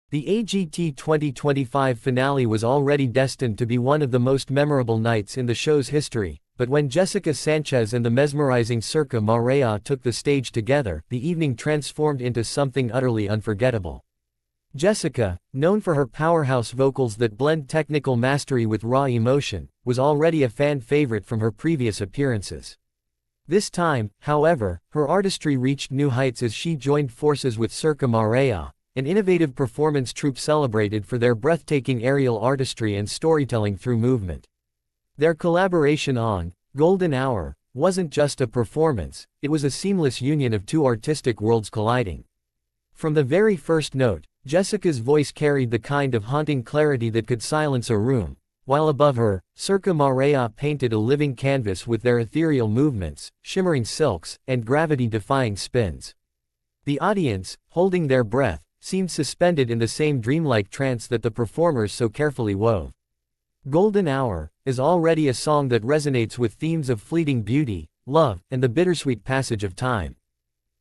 The AGT 2025 finale was already destined to be one of the most memorable nights in the show's history, but when Jessica Sanchez and the mesmerizing Sirca Marea took the stage together, the evening transformed into something utterly unforgettable. Jessica, known for her powerhouse vocals that blend technical mastery with raw emotion, was already a fan favorite from her previous appearances. This time, however, her artistry reached new heights as she joined forces with Sirca Marea, an innovative performance troupe celebrated for their breathtaking aerial artistry and storytelling through movement. Their collaboration on Golden Hour wasn't just a performance, it was a seamless union of two artistic worlds colliding. From the very first note, Jessica's voice carried the kind of haunting clarity that could silence a room, while above her, Sirca Marea painted a living canvas with their ethereal movements, shimmering silks, and gravity-defying spins. The audience, holding their breath, seemed suspended in the same dreamlike trance that the performers so carefully wove. Golden Hour is already a song that resonates with themes of fleeting beauty, love, and the bittersweet passage of time.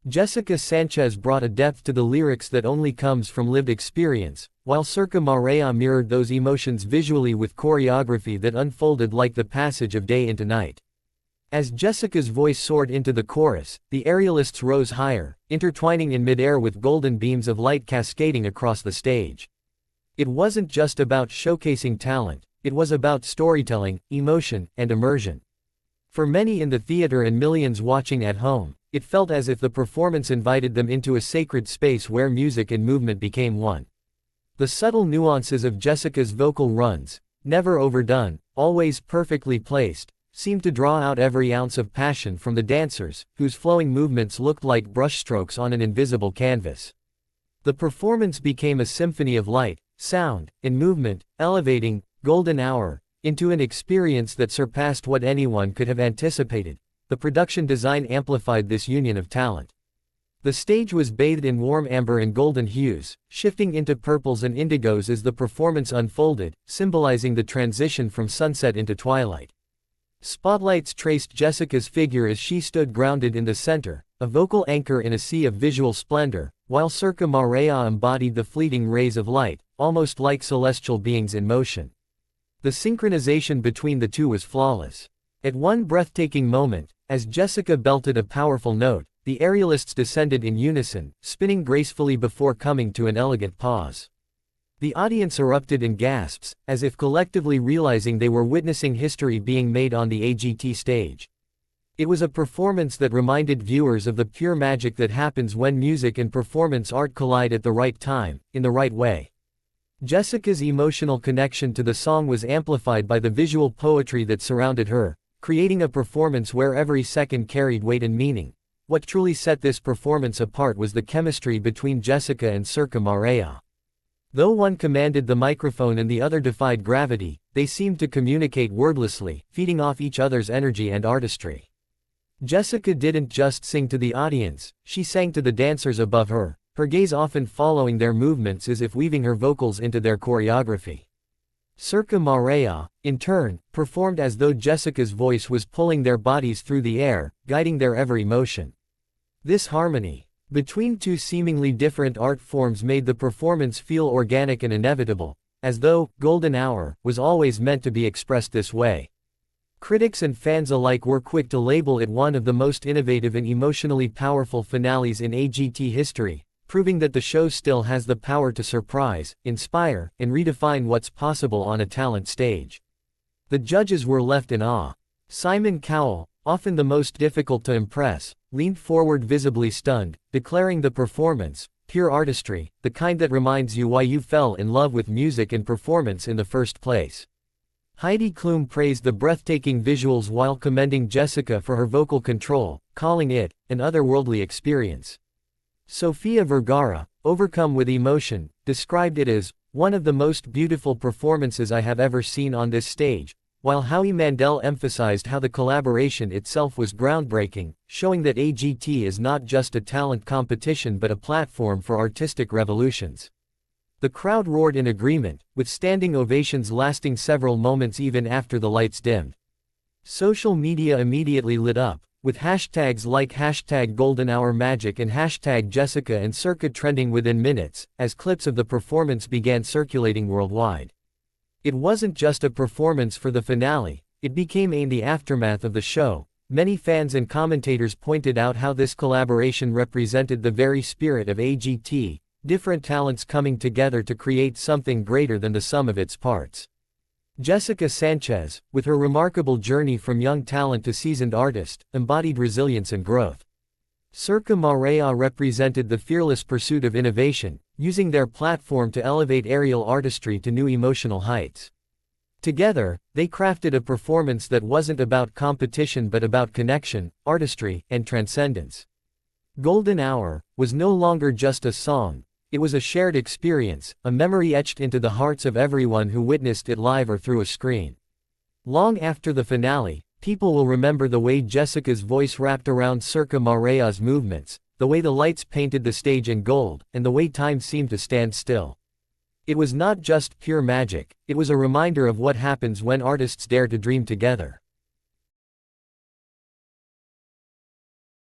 Jessica Sanchez brought a depth to the lyrics that only comes from lived experience, while Sirca Marea mirrored those emotions visually with choreography that unfolded like the passage of day into night. As Jessica's voice soared into the chorus, the aerialists rose higher, intertwining in midair with golden beams of light cascading across the stage. It wasn't just about showcasing talent, it was about storytelling, emotion, and immersion. For many in the theater and millions watching at home, it felt as if the performance invited them into a sacred space where music and movement became one. The subtle nuances of Jessica's vocal runs, never overdone, always perfectly placed, seemed to draw out every ounce of passion from the dancers, whose flowing movements looked like brushstrokes on an invisible canvas. The performance became a symphony of light, sound, and movement, elevating Golden Hour into an experience that surpassed what anyone could have anticipated. The production design amplified this union of talent. The stage was bathed in warm amber and golden hues, shifting into purples and indigos as the performance unfolded, symbolizing the transition from sunset into twilight. Spotlights traced Jessica's figure as she stood grounded in the center, a vocal anchor in a sea of visual splendor, while Sirca Marea embodied the fleeting rays of light, almost like celestial beings in motion. The synchronization between the two was flawless. At one breathtaking moment, as Jessica belted a powerful note, the aerialists descended in unison, spinning gracefully before coming to an elegant pause. The audience erupted in gasps, as if collectively realizing they were witnessing history being made on the AGT stage. It was a performance that reminded viewers of the pure magic that happens when music and performance art collide at the right time, in the right way. Jessica's emotional connection to the song was amplified by the visual poetry that surrounded her, creating a performance where every second carried weight and meaning. What truly set this performance apart was the chemistry between Jessica and Sirca Marea. Though one commanded the microphone and the other defied gravity, they seemed to communicate wordlessly, feeding off each other's energy and artistry. Jessica didn't just sing to the audience, she sang to the dancers above her, her gaze often following their movements as if weaving her vocals into their choreography. Sirca Marea, in turn, performed as though Jessica's voice was pulling their bodies through the air, guiding their every motion. This harmony between two seemingly different art forms made the performance feel organic and inevitable, as though Golden Hour was always meant to be expressed this way. Critics and fans alike were quick to label it one of the most innovative and emotionally powerful finales in AGT history, proving that the show still has the power to surprise, inspire, and redefine what's possible on a talent stage. The judges were left in awe. Simon Cowell, often the most difficult to impress, leaned forward visibly stunned, declaring the performance pure artistry, the kind that reminds you why you fell in love with music and performance in the first place. Heidi Klum praised the breathtaking visuals while commending Jessica for her vocal control, calling it an otherworldly experience. Sofia Vergara, overcome with emotion, described it as one of the most beautiful performances I have ever seen on this stage, while Howie Mandel emphasized how the collaboration itself was groundbreaking, showing that AGT is not just a talent competition but a platform for artistic revolutions. The crowd roared in agreement, with standing ovations lasting several moments even after the lights dimmed. Social media immediately lit up, with hashtags like hashtag Golden Hour Magic and hashtag Jessica and Sirca trending within minutes, as clips of the performance began circulating worldwide. It wasn't just a performance for the finale, it became the aftermath of the show. Many fans and commentators pointed out how this collaboration represented the very spirit of AGT, different talents coming together to create something greater than the sum of its parts. Jessica Sanchez, with her remarkable journey from young talent to seasoned artist, embodied resilience and growth. Sirca Marea represented the fearless pursuit of innovation, using their platform to elevate aerial artistry to new emotional heights. Together, they crafted a performance that wasn't about competition but about connection, artistry, and transcendence. Golden Hour was no longer just a song, it was a shared experience, a memory etched into the hearts of everyone who witnessed it live or through a screen. Long after the finale, people will remember the way Jessica's voice wrapped around Sirca Marea's movements, the way the lights painted the stage in gold, and the way time seemed to stand still. It was not just pure magic, it was a reminder of what happens when artists dare to dream together.